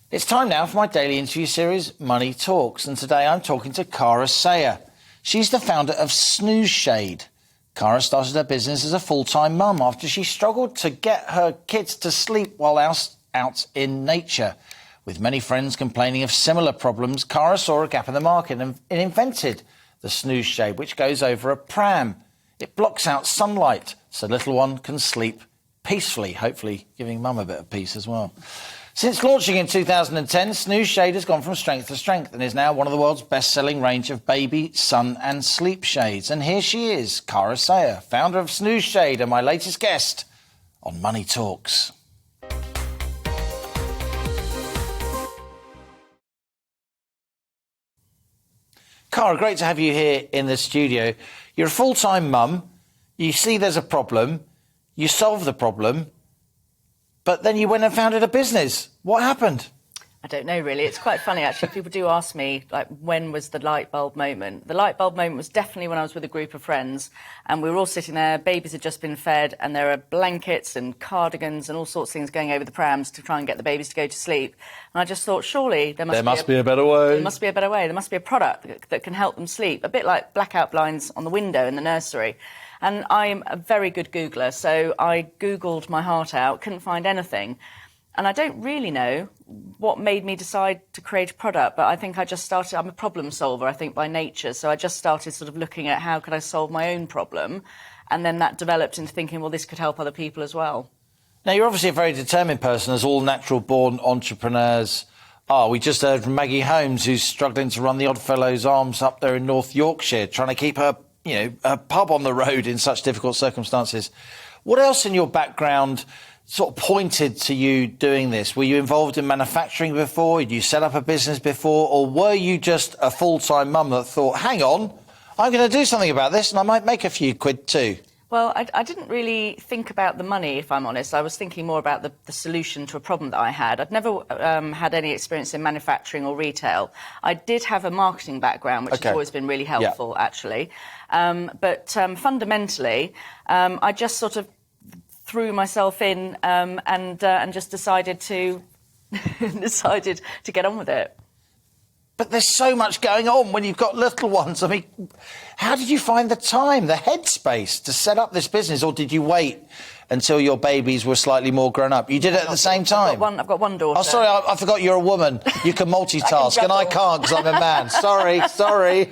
It's time now for my daily interview series, Money Talks, and today I'm talking to Cara Sayer. She's the founder of Snooze Shade. Cara started her business as a full-time mum after she struggled to get her kids to sleep while out in nature. With many friends complaining of similar problems, Cara saw a gap in the market and invented the Snooze Shade, which goes over a pram. It blocks out sunlight so little one can sleep peacefully, hopefully giving mum a bit of peace as well. Since launching in 2010, Snooze Shade has gone from strength to strength and is now one of the world's best-selling range of baby, sun and sleep shades. And here she is, Cara Sayer, founder of Snooze Shade and my latest guest on Money Talks. Cara, great to have you here in the studio. You're a full-time mum, you see there's a problem, you solve the problem, but then you went and founded a business. What happened? I don't know, really. It's quite funny, actually. People do ask me, like, when was the light bulb moment? The light bulb moment was definitely when I was with a group of friends and we were all sitting there, babies had just been fed, and there are blankets and cardigans and all sorts of things going over the prams to try and get the babies to go to sleep. And I just thought, surely there must be a better way. There must be a better way. There must be a product that can help them sleep, a bit like blackout blinds on the window in the nursery. And I'm a very good Googler, so I Googled my heart out, couldn't find anything. And I don't really know what made me decide to create a product, but I think I just started, I'm a problem solver, I think, by nature. So I just started sort of looking at how could I solve my own problem. And then that developed into thinking, well, this could help other people as well. Now, you're obviously a very determined person, as all natural-born entrepreneurs are. We just heard from Maggie Holmes, who's struggling to run the Oddfellows Arms up there in North Yorkshire, trying to keep her a pub on the road in such difficult circumstances. What else in your background sort of pointed to you doing this? Were you involved in manufacturing before? Did you set up a business before? Or were you just a full-time mum that thought, hang on, I'm going to do something about this and I might make a few quid too? Well, I didn't really think about the money, if I'm honest. I was thinking more about the solution to a problem that I had. I'd never had any experience in manufacturing or retail. I did have a marketing background, which has always been really helpful, actually. But fundamentally, I just sort of threw myself in and just decided to get on with it. But there's so much going on when you've got little ones. I mean, how did you find the time, the headspace to set up this business? Or did you wait until your babies were slightly more grown up? You did it at the same time? I've got one daughter. Oh, sorry, I forgot you're a woman. You can multitask, and I can't because I'm a man. Sorry.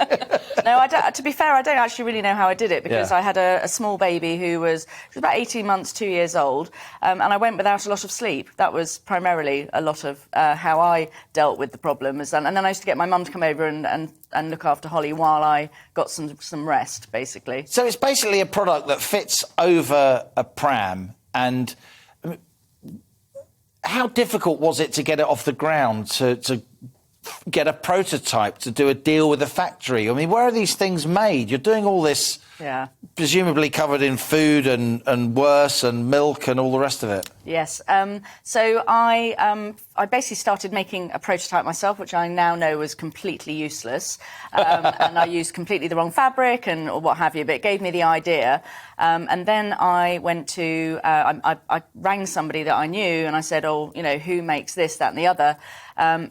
No, to be fair, I don't actually really know how I did it because I had a small baby who was about 18 months, 2 years old, and I went without a lot of sleep. That was primarily a lot of how I dealt with the problem. And then I used to get my mum to come over and look after Holly while I got some rest, basically. So it's basically a product that fits over a pram. And how difficult was it to get it off the ground, to get a prototype, to do a deal with a factory? I mean, where are these things made? You're doing all this, presumably covered in food and worse and milk and all the rest of it. Yes. So I basically started making a prototype myself, which I now know was completely useless. And I used completely the wrong fabric or what have you, but it gave me the idea. And then I went to, I rang somebody that I knew and I said, who makes this, that and the other?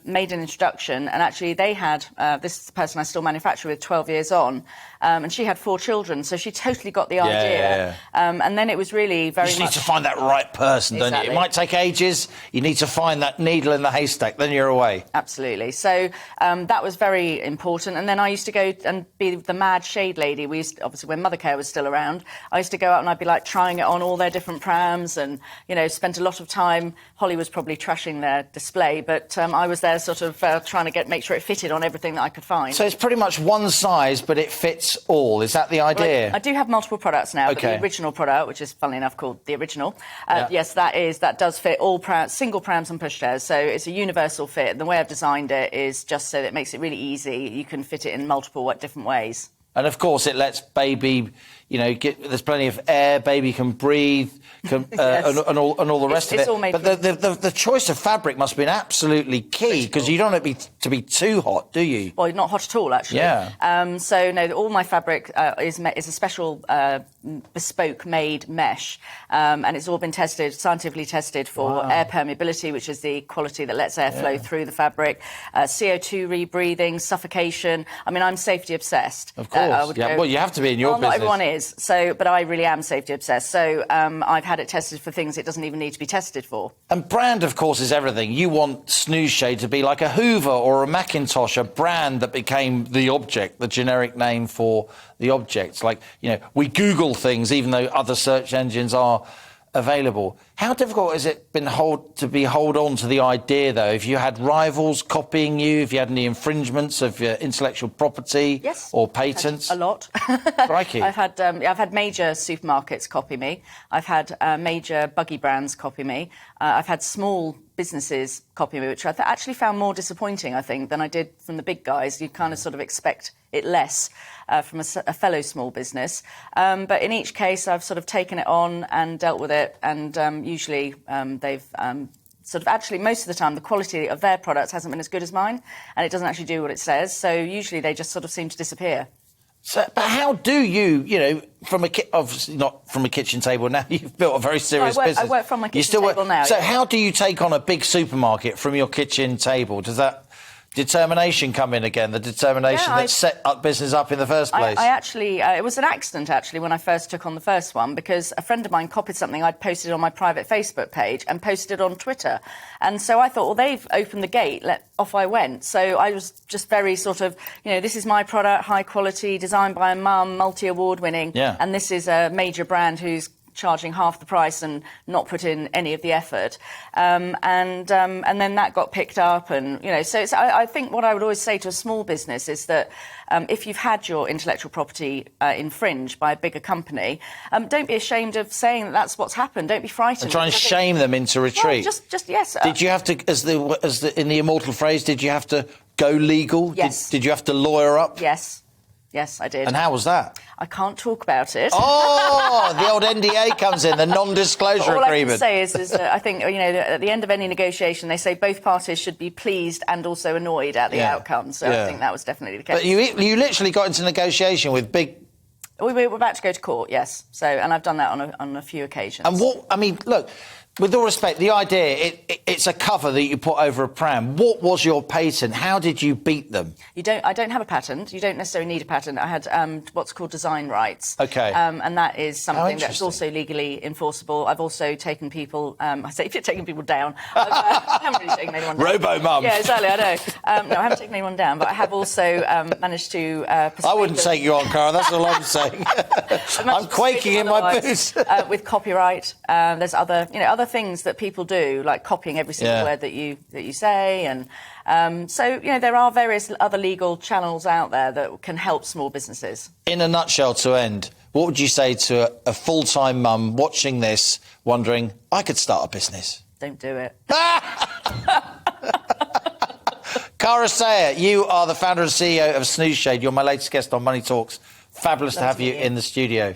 Made an introduction, and actually they had, this is the person I still manufacture with 12 years on, and she had 4 children, so she totally got the idea. And then it was really very much... You just need to find that right person, don't you? It might take ages. You need to find that needle in the haystack, then you're away. Absolutely. So that was very important. And then I used to go and be the mad shade lady. We used to, obviously, when Mothercare was still around, I used to go out and I'd be like trying it on all their different prams and, spent a lot of time. Holly was probably trashing their display, but I was there sort of trying to make sure it fitted on everything that I could find. So it's pretty much one size, but it fits all. Is that the idea? Well, I do have multiple products now, but the original product, which is funnily enough called the original, yes, that does fit all prams, single prams and pushchairs. So it's a universal fit. And the way I've designed it is just so that it makes it really easy. You can fit it in multiple different ways. And of course, it lets baby there's plenty of air, baby can breathe, Yes. and all the rest of It's it. all made But the choice of fabric must have been absolutely key, because you don't want it to be too hot, do you? Well, not hot at all, actually. Yeah. So, no, all my fabric is a special bespoke made mesh, and it's all been scientifically tested for air permeability, which is the quality that lets air flow through the fabric, CO2 rebreathing, suffocation. I mean, I'm safety obsessed. Of course. Well, you have to be in your business. Not everyone is, but I really am safety obsessed. So I've had it tested for things it doesn't even need to be tested for. And brand, of course, is everything. You want Snooze Shade to be like a Hoover or a Macintosh, a brand that became the object, the generic name for the objects. Like, we Google things even though other search engines are available. How difficult has it been hold on to the idea, though? If you had rivals copying you, if you had any infringements of your intellectual property or patents? A lot. Crikey. I've had major supermarkets copy me. I've had major buggy brands copy me. I've had small businesses copy me, which I actually found more disappointing, I think, than I did from the big guys. You kind of sort of expect it less from a fellow small business. But in each case, I've sort of taken it on and dealt with it. And usually they've actually, most of the time, the quality of their products hasn't been as good as mine. And it doesn't actually do what it says. So usually they just sort of seem to disappear. So, but how do you, obviously not from a kitchen table now, you've built a very serious business. I work from my kitchen table now. So how do you take on a big supermarket from your kitchen table? Does that determination come in again, the determination that set up business up in the first place? I actually, it was an accident, actually, when I first took on the first one, because a friend of mine copied something I'd posted on my private Facebook page and posted it on Twitter. And so I thought, well, they've opened the gate, off I went. So I was just very sort of, this is my product, high quality, designed by a mum, multi-award winning, and this is a major brand who's charging half the price and not put in any of the effort, and then that got picked up, and so I think what I would always say to a small business is that if you've had your intellectual property infringed by a bigger company, don't be ashamed of saying that that's what's happened. Don't be frightened. And try and shame them into retreat. Well, just yes. Did you have to, in the immortal phrase, did you have to go legal? Yes. Did you have to lawyer up? Yes, I did. And how was that? I can't talk about it. Oh, the old NDA comes in, the non-disclosure agreement. All I can say is that I think, at the end of any negotiation, they say both parties should be pleased and also annoyed at the outcome. So I think that was definitely the case. But you literally got into negotiation with big... We were about to go to court, yes. So, and I've done that on a few occasions. And look, with all respect, the idea, it's a cover that you put over a pram. What was your patent? How did you beat them? I don't have a patent. You don't necessarily need a patent. I had what's called design rights. OK. And that is something that's also legally enforceable. I've also taken people... I say if you're taking people down. I haven't really taken anyone down. Robo-mum. Yeah, exactly, I know. No, I haven't taken anyone down, but I have also managed to... I wouldn't take you on, Cara, that's all I'm saying. I'm quaking in my boots. With copyright, there's other things that people do, like copying every single word that you say, and so there are various other legal channels out there that can help small businesses. In a nutshell, to end, what would you say to a full-time mum watching this, wondering, I could start a business? Don't do it. Cara Sayer, you are the founder and CEO of Snooze Shade. You're my latest guest on Money Talks. Fabulous to have you in the studio.